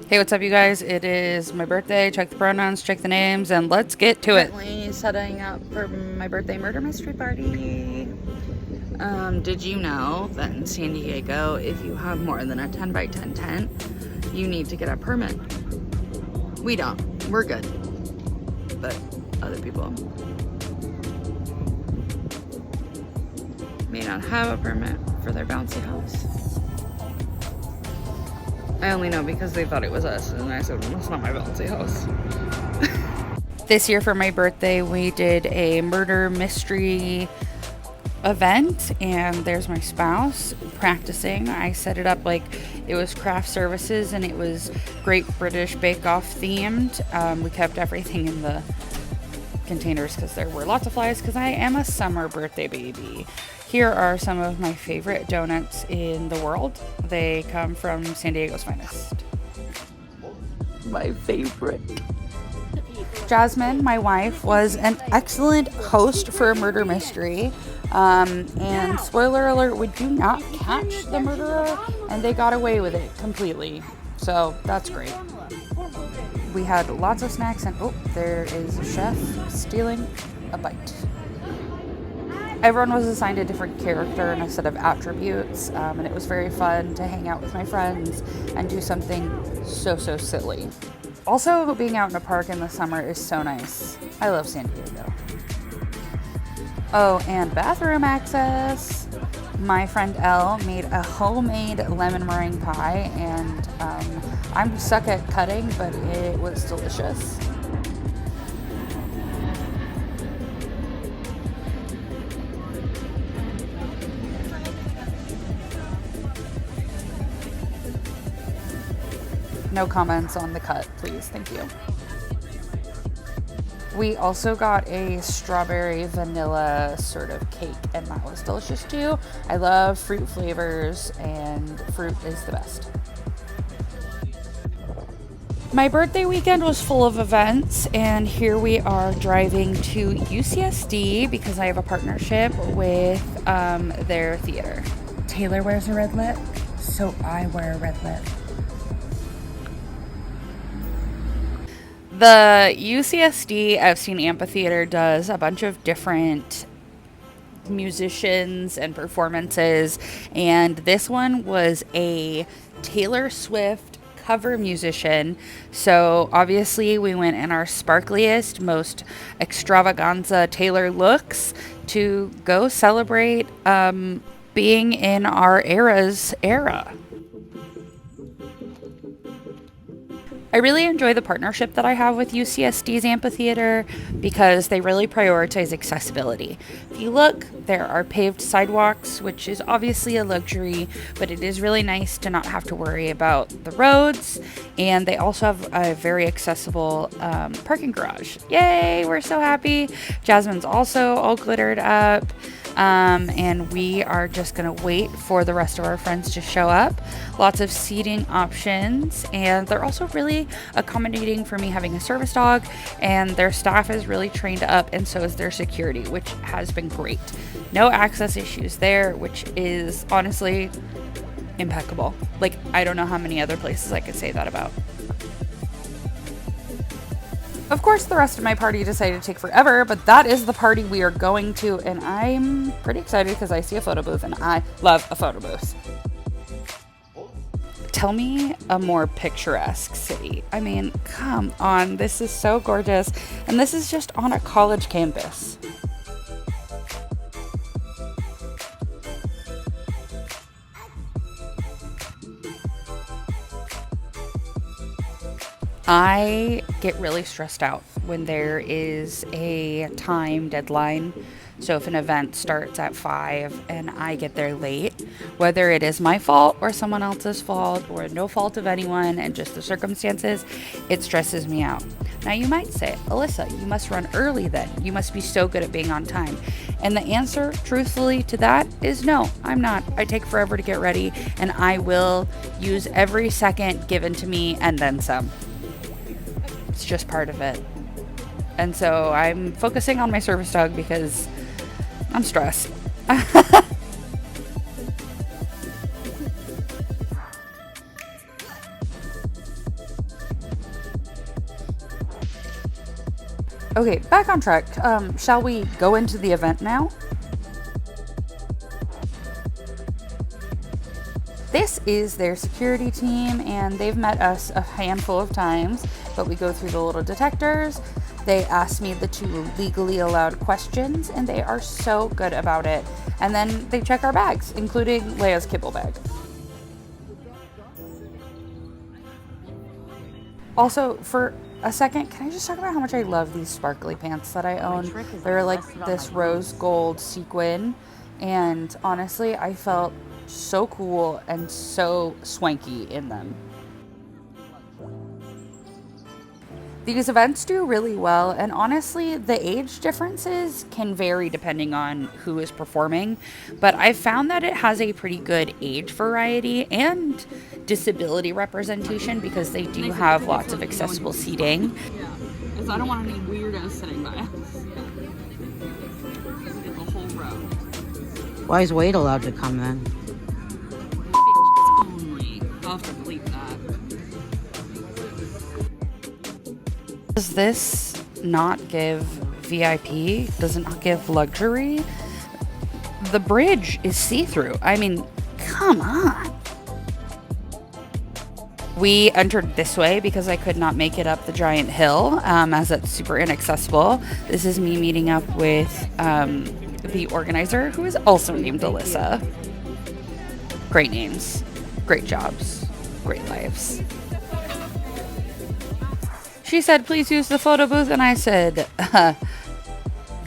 Hey, what's up, you guys? It is my birthday. Check the pronouns, check the names, and let's get to it. Currently setting up for my birthday murder mystery party. Did you know that in San Diego, if you have more than a 10 by 10 tent, you need to get a permit? We don't. We're good. But other people may not have a permit for their bouncy house. I only know because they thought it was us, and I said, well, it's not my bouncy house. This year for my birthday, we did a murder mystery event, and there's my spouse practicing. I set it up like it was craft services, and it was Great British Bake Off themed. We kept everything in the containers because there were lots of flies, because I am a summer birthday baby. Here are some of my favorite donuts in the world. They come from San Diego's finest. My favorite. Jasmine, my wife, was an excellent host for a murder mystery. And spoiler alert, we do not catch the murderer, and they got away with it completely. So that's great. We had lots of snacks, and oh, there is a chef stealing a bite. Everyone was assigned a different character and a set of attributes, and it was very fun to hang out with my friends and do something so silly. Also, being out in a park in the summer is so nice. I love San Diego. Oh, and bathroom access. My friend Elle made a homemade lemon meringue pie, and I'm stuck at cutting, but it was delicious. No comments on the cut, please. Thank you. We also got a strawberry vanilla sort of cake, and that was delicious too. I love fruit flavors, and fruit is the best. My birthday weekend was full of events, and here we are driving to UCSD because I have a partnership with their theater. Taylor wears a red lip, so I wear a red lip. The UCSD Epstein Amphitheater does a bunch of different musicians and performances, and this one was a Taylor Swift cover musician. So obviously we went in our sparkliest, most extravaganza Taylor looks to go celebrate being in our era's era. I really enjoy the partnership that I have with UCSD's amphitheater because they really prioritize accessibility. If you look, there are paved sidewalks, which is obviously a luxury, but it is really nice to not have to worry about the roads. And they also have a very accessible parking garage. Yay, we're so happy. Jasmine's also all glittered up. And we are just gonna wait for the rest of our friends to show up. Lots of seating options, and they're also really accommodating for me having a service dog, and their staff is really trained up, and so is their security, which has been great. No access issues there, which is honestly impeccable. Like, I don't know how many other places I could say that about. Of course, the rest of my party decided to take forever, but that is the party we are going to, and I'm pretty excited because I see a photo booth, and I love a photo booth. Tell me a more picturesque city. I mean, come on, this is so gorgeous, and this is just on a college campus. I get really stressed out when there is a time deadline. So if an event starts at 5 and I get there late, whether it is my fault or someone else's fault or no fault of anyone and just the circumstances, it stresses me out. Now you might say, Alyssa, you must run early then. You must be so good at being on time. And the answer, truthfully, to that is no, I'm not. I take forever to get ready, and I will use every second given to me and then some. It's just part of it. And so I'm focusing on my service dog because I'm stressed. Okay, back on track. Shall we go into the event now? This is their security team, and they've met us a handful of times, but we go through the little detectors. They ask me the 2 legally allowed questions, and they are so good about it. And then they check our bags, including Leia's kibble bag. Also, for a second, can I just talk about how much I love these sparkly pants that I own? They're like this rose gold sequin, and honestly, I felt so cool and so swanky in them. These events do really well, and honestly, the age differences can vary depending on who is performing, but I've found that it has a pretty good age variety and disability representation because they do have lots of accessible seating. Yeah, because I don't want any weirdos sitting by us. The whole row. Why is Wade allowed to come then? Only. I'll have to bleep that. Does this not give VIP? Does it not give luxury? The bridge is see-through. I mean, come on. We entered this way because I could not make it up the giant hill, as it's super inaccessible. This is me meeting up with the organizer, who is also named Alyssa. Great names, great jobs, great lives. She said, please use the photo booth, and I said,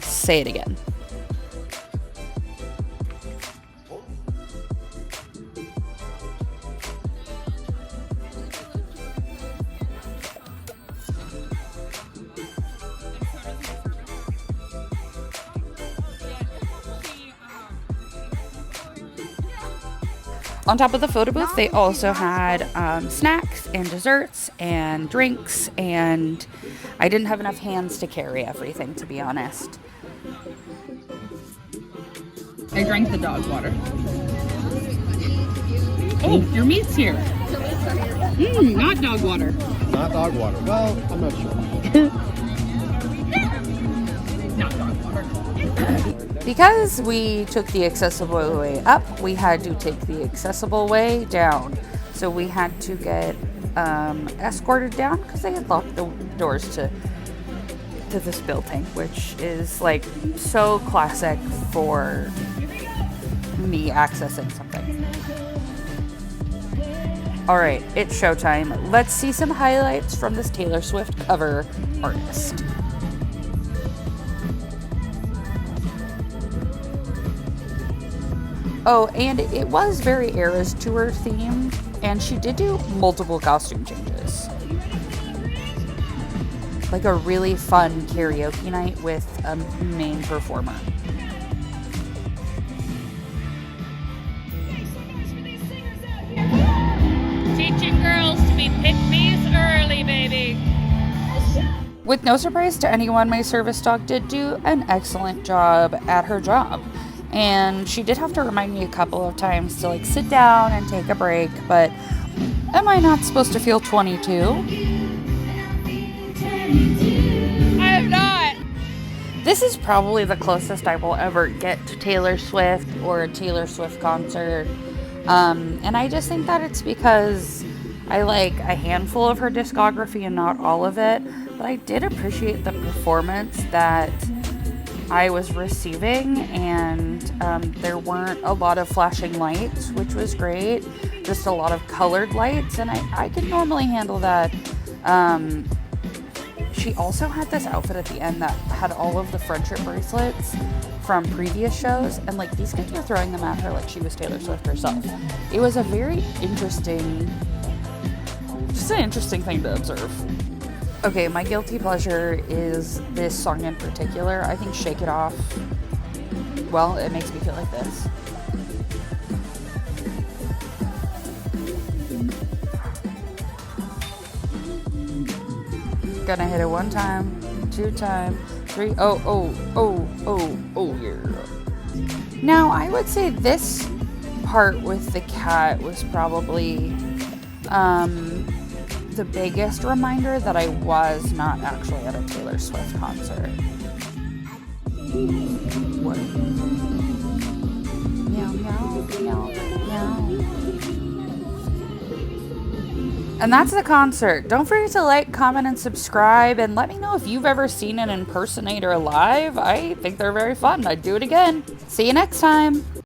say it again. On top of the photo booth, they also had snacks and desserts and drinks, and I didn't have enough hands to carry everything, to be honest. I drank the dog water. Oh, your meat's here. Not dog water. Not dog water. Well, I'm not sure. Not dog water. Because we took the accessible way up, we had to take the accessible way down. So we had to get escorted down because they had locked the doors to this building, which is like so classic for me accessing something. All right, it's showtime. Let's see some highlights from this Taylor Swift cover artist. Oh, and it was very Eras Tour themed, and she did do multiple costume changes. Like a really fun karaoke night with a main performer. Teaching girls to be pick-me's early, baby. With no surprise to anyone, my service dog did do an excellent job at her job. And she did have to remind me a couple of times to like sit down and take a break, but am I not supposed to feel 22? I am not. This is probably the closest I will ever get to Taylor Swift or a Taylor Swift concert. And I just think that it's because I like a handful of her discography and not all of it, but I did appreciate the performance that I was receiving, and there weren't a lot of flashing lights, which was great, just a lot of colored lights, and I could normally handle that. She also had this outfit at the end that had all of the friendship bracelets from previous shows, and like these kids were throwing them at her like she was Taylor Swift herself. It was a very interesting, just an interesting thing to observe. Okay, my guilty pleasure is this song in particular. I think Shake It Off, well, it makes me feel like this. Gonna hit it 1 time, 2 time, 3, oh, yeah. Now, I would say this part with the cat was probably, the biggest reminder that I was not actually at a Taylor Swift concert. What? Meow, meow, meow, meow. And that's the concert. Don't forget to like, comment, and subscribe, and let me know if you've ever seen an impersonator live. I think they're very fun. I'd do it again. See you next time.